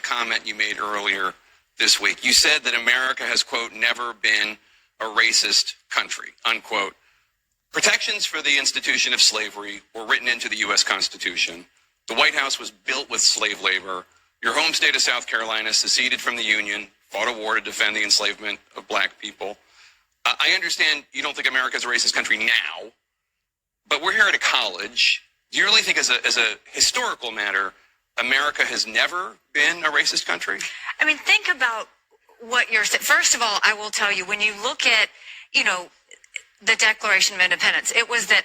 comment you made earlier this week. You said that America has, quote, never been a racist country, unquote. Protections for the institution of slavery were written into the U.S. Constitution. The White House was built with slave labor. Your home state of South Carolina seceded from the Union, fought a war to defend the enslavement of black people. I understand you don't think America is a racist country now, but we're here at a college. Do you really think as a historical matter, America has never been a racist country? I mean, think about what you're saying. First of all, I will tell you, when you look at, the Declaration of Independence, it was that,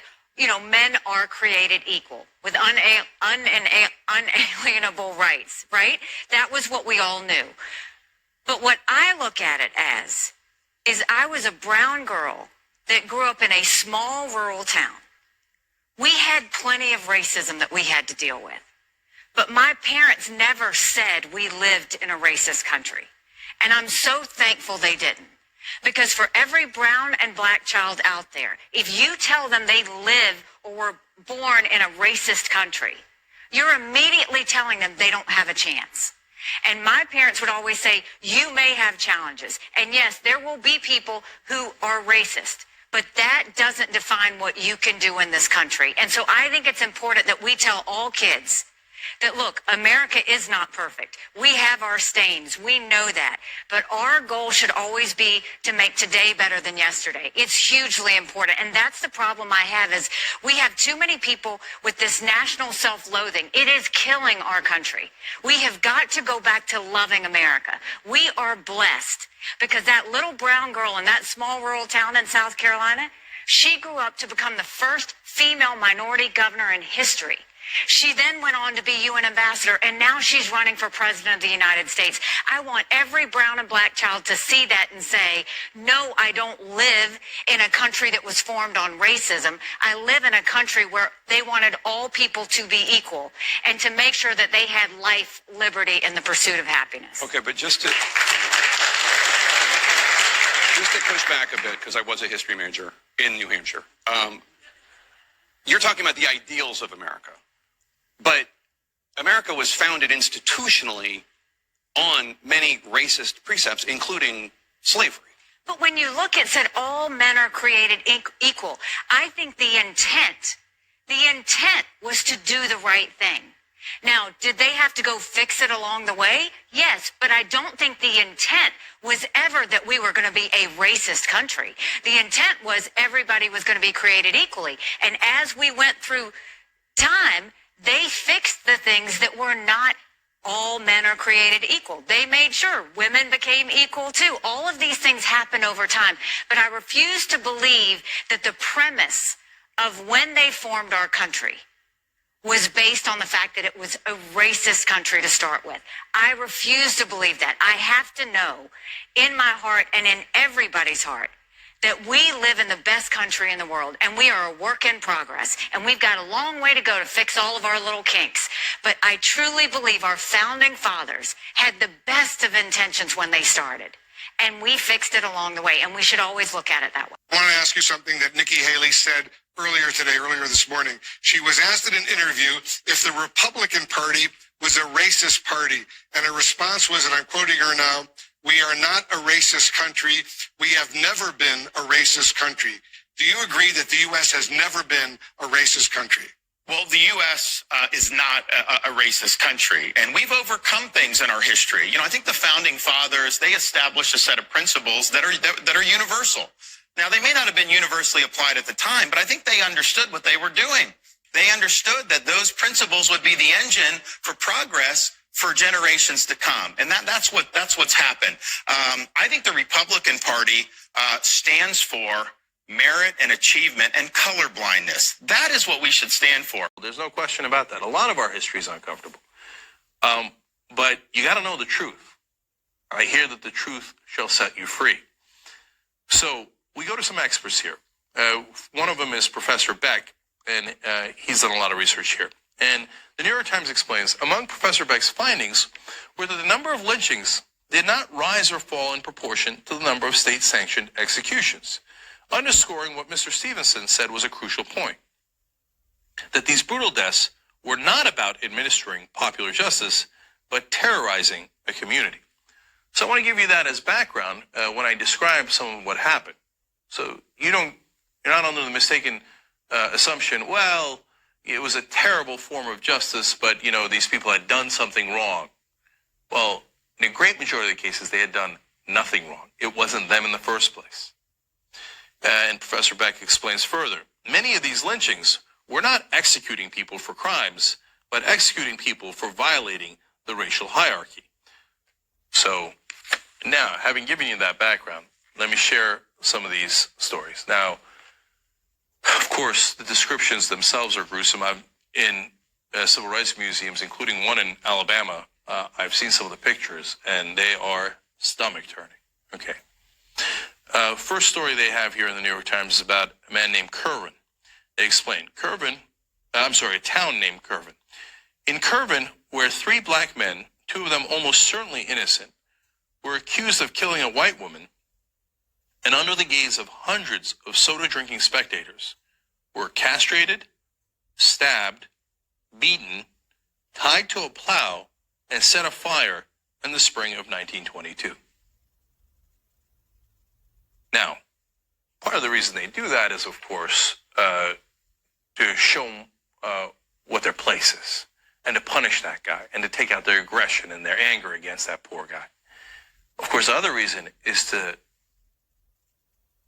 men are created equal with unalienable rights, right? That was what we all knew. But what I look at it as is I was a brown girl that grew up in a small rural town. We had plenty of racism that we had to deal with. But my parents never said we lived in a racist country. And I'm so thankful they didn't. Because for every brown and black child out there, if you tell them they live or were born in a racist country, you're immediately telling them they don't have a chance. And my parents would always say, you may have challenges. And yes, there will be people who are racist. But that doesn't define what you can do in this country. And so I think it's important that we tell all kids that, look, America is not perfect. We have our stains. We know that. But our goal should always be to make today better than yesterday. It's hugely important. And that's the problem I have, is we have too many people with this national self-loathing. It is killing our country. We have got to go back to loving America. We are blessed because that little brown girl in that small rural town in South Carolina, she grew up to become the first female minority governor in history. She then went on to be UN ambassador, and now she's running for president of the United States. I want every brown and black child to see that and say, no, I don't live in a country that was formed on racism. I live in a country where they wanted all people to be equal and to make sure that they had life, liberty, and the pursuit of happiness. Okay, but just to push back a bit, because I was a history major in New Hampshire, you're talking about the ideals of America. But America was founded institutionally on many racist precepts, including slavery. But when you look at said all men are created equal, I think the intent was to do the right thing. Now, did they have to go fix it along the way? Yes, but I don't think the intent was ever that we were going to be a racist country. The intent was everybody was going to be created equally. And as we went through time, they fixed the things that were not all men are created equal. They made sure women became equal too. All of these things happen over time. But I refuse to believe that the premise of when they formed our country was based on the fact that it was a racist country to start with. I refuse to believe that. I have to know in my heart and in everybody's heart that we live in the best country in the world, and we are a work in progress, and we've got a long way to go to fix all of our little kinks. But I truly believe our founding fathers had the best of intentions when they started, and we fixed it along the way, and we should always look at it that way. I want to ask you something that Nikki Haley said earlier this morning. She was asked in an interview if the Republican Party was a racist party, and her response was, and I'm quoting her now, "We are not a racist country. We have never been a racist country." Do you agree that the U.S. has never been a racist country? Well, the U.S. Is not a racist country, and we've overcome things in our history. I think the founding fathers, they established a set of principles that are universal. Now, they may not have been universally applied at the time, but I think they understood what they were doing. They understood that those principles would be the engine for progress for generations to come, and that's what's happened. I think the Republican Party stands for merit and achievement and colorblindness. That is what we should stand for. There's no question about that. A lot of our history is uncomfortable, but you got to know the truth. I hear that the truth shall set you free. So we go to some experts here. One of them is Professor Beck, and he's done a lot of research here. And the New York Times explains, among Professor Beck's findings were that the number of lynchings did not rise or fall in proportion to the number of state-sanctioned executions, underscoring what Mr. Stevenson said was a crucial point, that these brutal deaths were not about administering popular justice, but terrorizing a community. So I want to give you that as background when I describe some of what happened. So you're not under the mistaken assumption, well, it was a terrible form of justice, but, these people had done something wrong. Well, in a great majority of the cases, they had done nothing wrong. It wasn't them in the first place. And Professor Beck explains further, many of these lynchings were not executing people for crimes, but executing people for violating the racial hierarchy. So now, having given you that background, let me share some of these stories. Now, of course, the descriptions themselves are gruesome. I'm in civil rights museums, including one in Alabama. I've seen some of the pictures, and they are stomach-turning. Okay. First story they have here in the New York Times is about a man named Kerwin. They explain, a town named Kerwin. In Kerwin, where 3 black men, 2 of them almost certainly innocent, were accused of killing a white woman, and under the gaze of hundreds of soda-drinking spectators, were castrated, stabbed, beaten, tied to a plow, and set afire in the spring of 1922. Now, part of the reason they do that is, of course, to show what their place is, and to punish that guy, and to take out their aggression and their anger against that poor guy. Of course, the other reason is to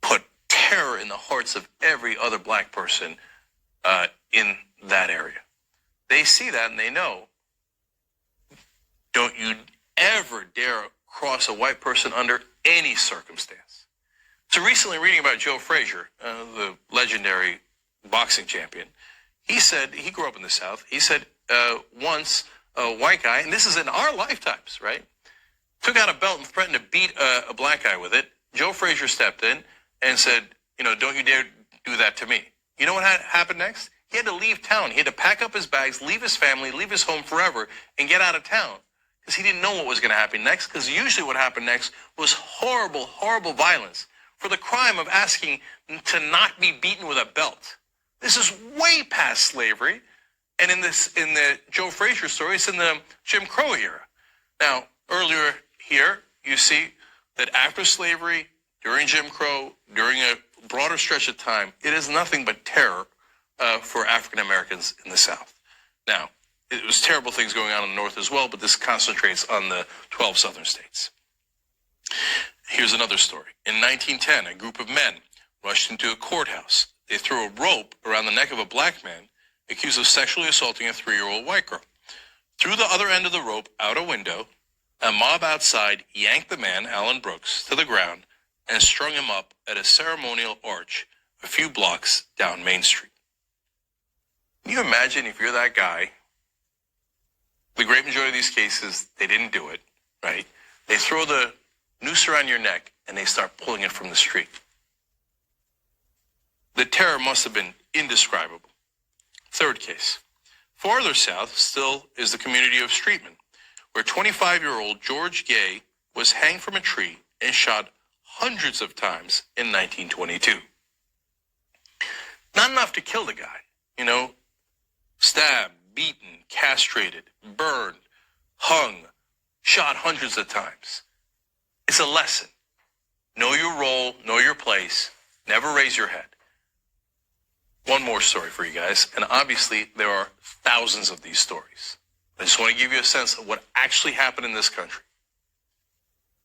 put terror in the hearts of every other black person in that area. They see that and they know, don't you ever dare cross a white person under any circumstance. So recently reading about Joe Frazier, the legendary boxing champion, he said, he grew up in the South, he said once a white guy, and this is in our lifetimes, right, took out a belt and threatened to beat a black guy with it. Joe Frazier stepped in and said, don't you dare do that to me. You know what happened next? He had to leave town. He had to pack up his bags, leave his family, leave his home forever, and get out of town. Because he didn't know what was going to happen next, because usually what happened next was horrible, horrible violence for the crime of asking to not be beaten with a belt. This is way past slavery. And in the Joe Frazier story, it's in the Jim Crow era. Now, earlier here, you see that after slavery, during Jim Crow, during a broader stretch of time, it is nothing but terror for African Americans in the South. Now, it was terrible things going on in the North as well, but this concentrates on the 12 southern states. Here's another story. In 1910, a group of men rushed into a courthouse. They threw a rope around the neck of a black man accused of sexually assaulting a 3-year-old white girl. Through the other end of the rope, out a window, a mob outside yanked the man, Alan Brooks, to the ground and strung him up at a ceremonial arch a few blocks down Main Street. Can you imagine if you're that guy? The great majority of these cases, they didn't do it, right? They throw the noose around your neck and they start pulling it from the street. The terror must have been indescribable. Third case. Farther south still is the community of Streetman, where 25-year-old George Gay was hanged from a tree and shot hundreds of times in 1922. Not enough to kill the guy, stabbed, beaten, castrated, burned, hung, shot hundreds of times. It's a lesson. Know your role, know your place, never raise your head. One more story for you guys, and obviously there are thousands of these stories. I just want to give you a sense of what actually happened in this country.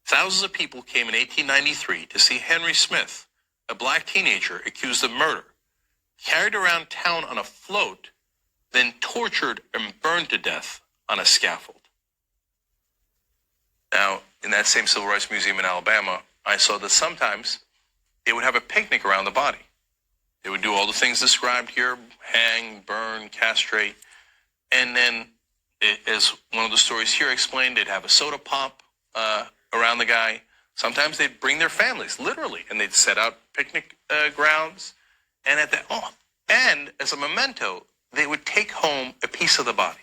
Thousands of people came in 1893 to see Henry Smith, a black teenager accused of murder, carried around town on a float, then tortured and burned to death on a scaffold. Now, in that same Civil Rights Museum in Alabama, I saw that sometimes they would have a picnic around the body. They would do all the things described here, hang, burn, castrate, and then, as one of the stories here explained, they'd have a soda pop around the guy. Sometimes they'd bring their families, literally, and they'd set out picnic grounds. And and as a memento, they would take home a piece of the body.